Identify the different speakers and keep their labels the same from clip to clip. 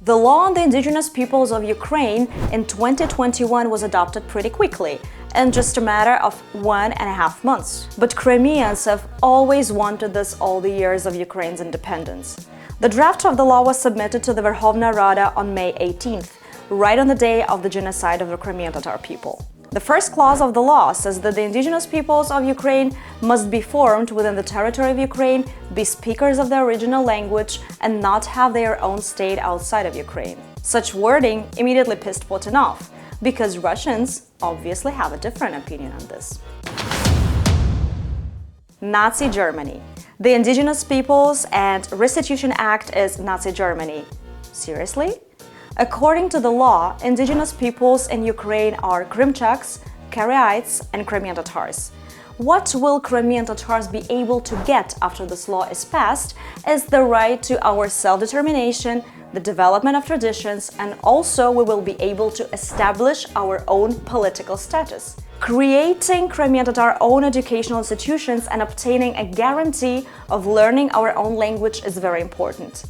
Speaker 1: The law on the Indigenous Peoples of Ukraine in 2021 was adopted pretty quickly, in just a matter of 1.5 months. But Crimeans have always wanted this all the years of Ukraine's independence. The draft of the law was submitted to the Verkhovna Rada on May 18th, right on the day of the genocide of the Crimean Tatar people. The first clause of the law says that the indigenous peoples of Ukraine must be formed within the territory of Ukraine, be speakers of the original language, and not have their own state outside of Ukraine. Such wording immediately pissed Putin off, because Russians obviously have a different opinion on this. Nazi Germany. The Indigenous Peoples and Restitution Act is Nazi Germany. Seriously? According to the law, indigenous peoples in Ukraine are Krimchaks, Karaites, and Crimean Tatars. What will Crimean Tatars be able to get after this law is passed is the right to our self-determination, the development of traditions, and also we will be able to establish our own political status. Creating Crimean Tatar own educational institutions and obtaining a guarantee of learning our own language is very important.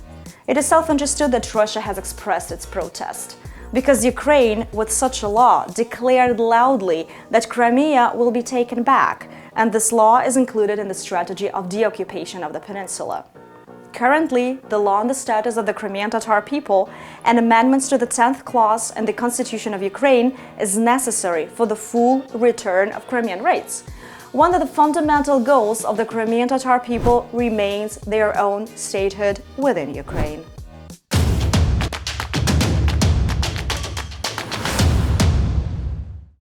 Speaker 1: It is self-understood that Russia has expressed its protest, because Ukraine, with such a law, declared loudly that Crimea will be taken back, and this law is included in the strategy of deoccupation of the peninsula. Currently, the law on the status of the Crimean Tatar people and amendments to the 10th clause in the Constitution of Ukraine is necessary for the full return of Crimean rights. One of the fundamental goals of the Crimean Tatar people remains their own statehood within Ukraine.